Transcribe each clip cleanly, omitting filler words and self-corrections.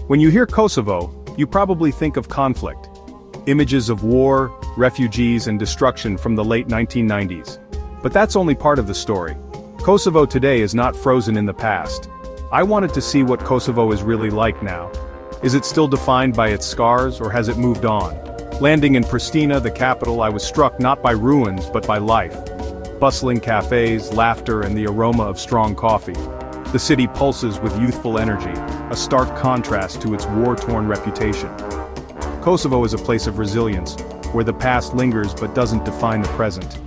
When you hear Kosovo, you probably think of conflict. Images of war, refugees and destruction from the late 1990s. But that's only part of the story. Kosovo today is not frozen in the past. I wanted to see what Kosovo is really like now. Is it still defined by its scars, or has it moved on? Landing in Pristina, the capital, I was struck not by ruins but by life. Bustling cafes, laughter and the aroma of strong coffee. The city pulses with youthful energy, a stark contrast to its war-torn reputation. Kosovo is a place of resilience, where the past lingers but doesn't define the present.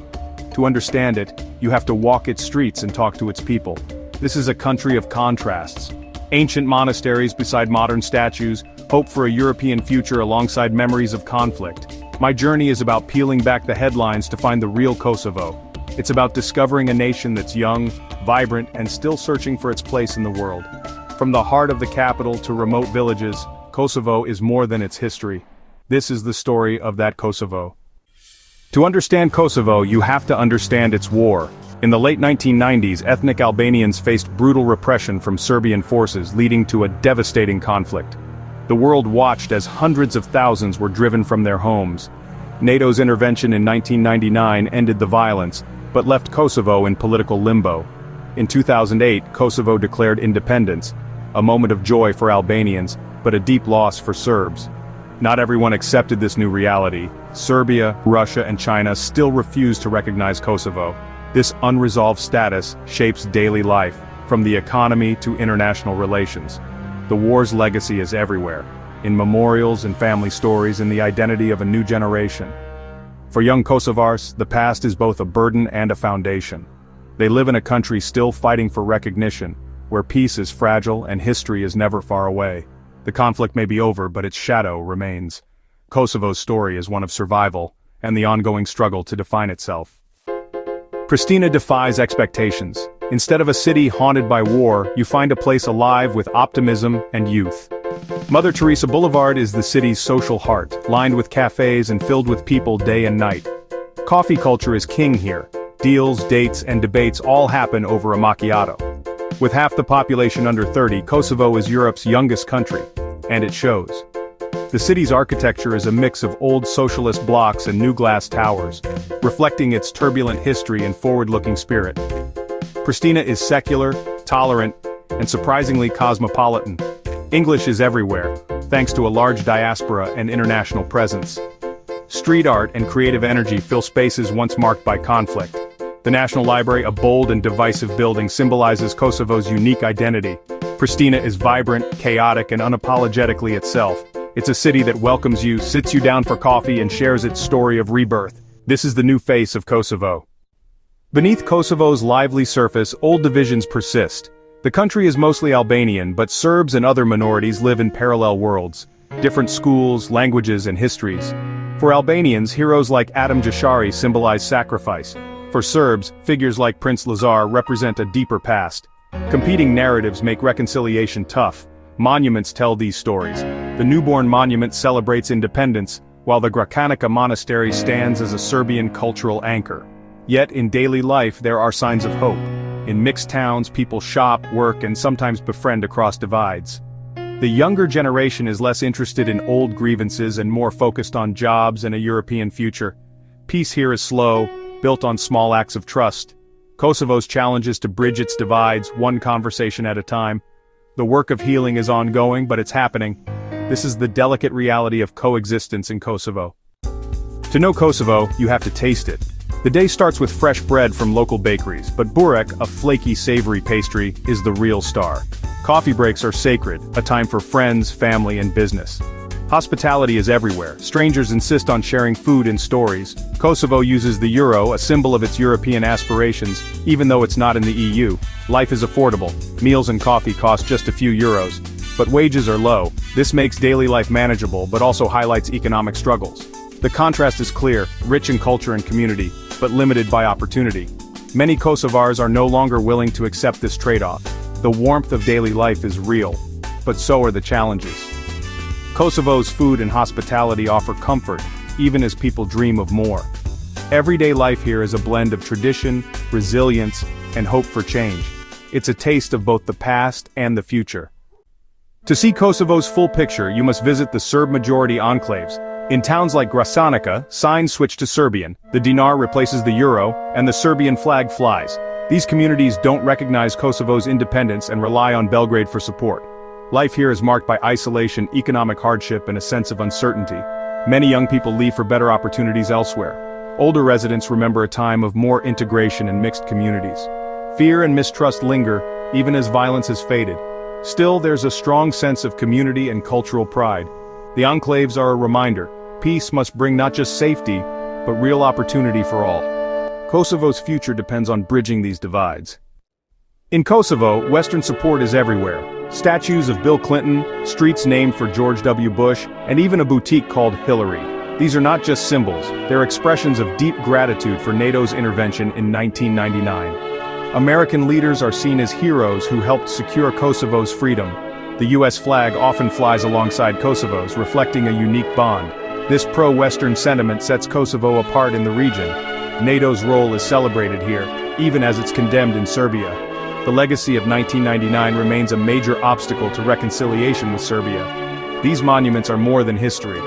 To understand it, you have to walk its streets and talk to its people. This is a country of contrasts. Ancient monasteries beside modern statues, hope for a European future alongside memories of conflict. My journey is about peeling back the headlines to find the real Kosovo. It's about discovering a nation that's young, vibrant, and still searching for its place in the world. From the heart of the capital to remote villages, Kosovo is more than its history. This is the story of that Kosovo. To understand Kosovo, you have to understand its war. In the late 1990s, ethnic Albanians faced brutal repression from Serbian forces, leading to a devastating conflict. The world watched as hundreds of thousands were driven from their homes. NATO's intervention in 1999 ended the violence, but left Kosovo in political limbo. In 2008, Kosovo declared independence, a moment of joy for Albanians, but a deep loss for Serbs. Not everyone accepted this new reality. Serbia, Russia, and China still refuse to recognize Kosovo. This unresolved status shapes daily life, from the economy to international relations. The war's legacy is everywhere, in memorials and family stories and the identity of a new generation. For young Kosovars, the past is both a burden and a foundation. They live in a country still fighting for recognition, where peace is fragile and history is never far away. The conflict may be over, but its shadow remains. Kosovo's story is one of survival, and the ongoing struggle to define itself. Pristina defies expectations. Instead of a city haunted by war, you find a place alive with optimism and youth. Mother Teresa Boulevard is the city's social heart, lined with cafes and filled with people day and night. Coffee culture is king here. Deals, dates, and debates all happen over a macchiato. With half the population under 30, Kosovo is Europe's youngest country, and it shows. The city's architecture is a mix of old socialist blocks and new glass towers, reflecting its turbulent history and forward-looking spirit. Pristina is secular, tolerant, and surprisingly cosmopolitan. English is everywhere, thanks to a large diaspora and international presence. Street art and creative energy fill spaces once marked by conflict. The National Library, a bold and divisive building, symbolizes Kosovo's unique identity. Pristina is vibrant, chaotic, and unapologetically itself. It's a city that welcomes you, sits you down for coffee, and shares its story of rebirth. This is the new face of Kosovo. Beneath Kosovo's lively surface, old divisions persist. The country is mostly Albanian, but Serbs and other minorities live in parallel worlds. Different schools, languages, and histories. For Albanians, heroes like Adam Jashari symbolize sacrifice. For Serbs, figures like Prince Lazar represent a deeper past. Competing narratives make reconciliation tough. Monuments tell these stories. The newborn monument celebrates independence, while the Gračanica monastery stands as a Serbian cultural anchor. Yet in daily life there are signs of hope. In mixed towns, people shop, work, and sometimes befriend across divides. The younger generation is less interested in old grievances and more focused on jobs and a European future. Peace here is slow, built on small acts of trust. Kosovo's challenge is to bridge its divides, one conversation at a time. The work of healing is ongoing, but it's happening. This is the delicate reality of coexistence in Kosovo. To know Kosovo, you have to taste it. The day starts with fresh bread from local bakeries, but burek, a flaky, savory pastry, is the real star. Coffee breaks are sacred, a time for friends, family, and business. Hospitality is everywhere. Strangers insist on sharing food and stories. Kosovo uses the euro, a symbol of its European aspirations, even though it's not in the EU. Life is affordable. Meals and coffee cost just a few euros. But wages are low. This makes daily life manageable, but also highlights economic struggles. The contrast is clear, rich in culture and community, but limited by opportunity. Many Kosovars are no longer willing to accept this trade-off. The warmth of daily life is real, but so are the challenges. Kosovo's food and hospitality offer comfort, even as people dream of more. Everyday life here is a blend of tradition, resilience, and hope for change. It's a taste of both the past and the future. To see Kosovo's full picture, you must visit the Serb-majority enclaves. In towns like Gračanica, signs switch to Serbian, the dinar replaces the euro, and the Serbian flag flies. These communities don't recognize Kosovo's independence and rely on Belgrade for support. Life here is marked by isolation, economic hardship, and a sense of uncertainty. Many young people leave for better opportunities elsewhere. Older residents remember a time of more integration and mixed communities. Fear and mistrust linger, even as violence has faded. Still, there's a strong sense of community and cultural pride. The enclaves are a reminder. Peace must bring not just safety, but real opportunity for all. Kosovo's future depends on bridging these divides. In Kosovo, Western support is everywhere. Statues of Bill Clinton, streets named for George W. Bush, and even a boutique called Hillary. These are not just symbols, they're expressions of deep gratitude for NATO's intervention in 1999. American leaders are seen as heroes who helped secure Kosovo's freedom. The US flag often flies alongside Kosovo's, reflecting a unique bond. This pro-Western sentiment sets Kosovo apart in the region. NATO's role is celebrated here, even as it's condemned in Serbia. The legacy of 1999 remains a major obstacle to reconciliation with Serbia. These monuments are more than history.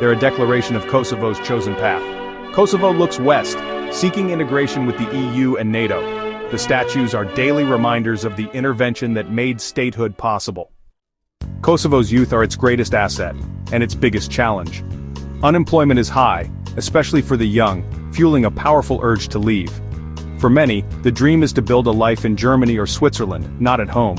They're a declaration of Kosovo's chosen path. Kosovo looks west, seeking integration with the EU and NATO. The statues are daily reminders of the intervention that made statehood possible. Kosovo's youth are its greatest asset, and its biggest challenge. Unemployment is high, especially for the young, fueling a powerful urge to leave. For many, the dream is to build a life in Germany or Switzerland, not at home.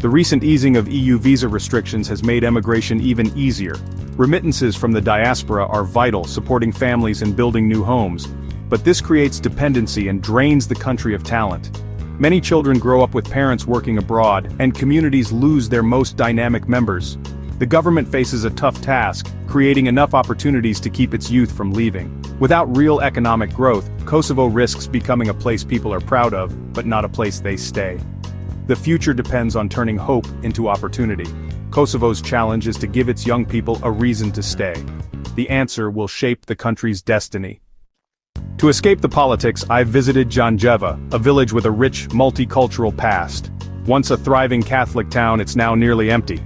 The recent easing of EU visa restrictions has made emigration even easier. Remittances from the diaspora are vital, supporting families and building new homes. But this creates dependency and drains the country of talent. Many children grow up with parents working abroad, and communities lose their most dynamic members. The government faces a tough task, creating enough opportunities to keep its youth from leaving. Without real economic growth, Kosovo risks becoming a place people are proud of, but not a place they stay. The future depends on turning hope into opportunity. Kosovo's challenge is to give its young people a reason to stay. The answer will shape the country's destiny. To escape the politics, I've visited Janjeva, a village with a rich, multicultural past. Once a thriving Catholic town, it's now nearly empty.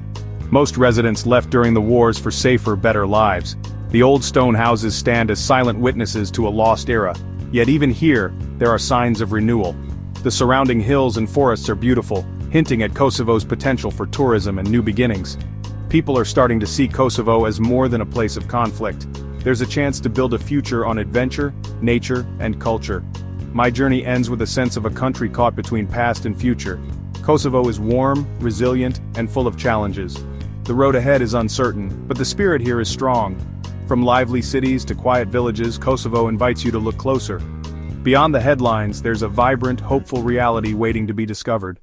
Most residents left during the wars for safer, better lives. The old stone houses stand as silent witnesses to a lost era. Yet even here, there are signs of renewal. The surrounding hills and forests are beautiful, hinting at Kosovo's potential for tourism and new beginnings. People are starting to see Kosovo as more than a place of conflict. There's a chance to build a future on adventure, nature, and culture. My journey ends with a sense of a country caught between past and future. Kosovo is warm, resilient, and full of challenges. The road ahead is uncertain, but the spirit here is strong. From lively cities to quiet villages, Kosovo invites you to look closer. Beyond the headlines, there's a vibrant, hopeful reality waiting to be discovered.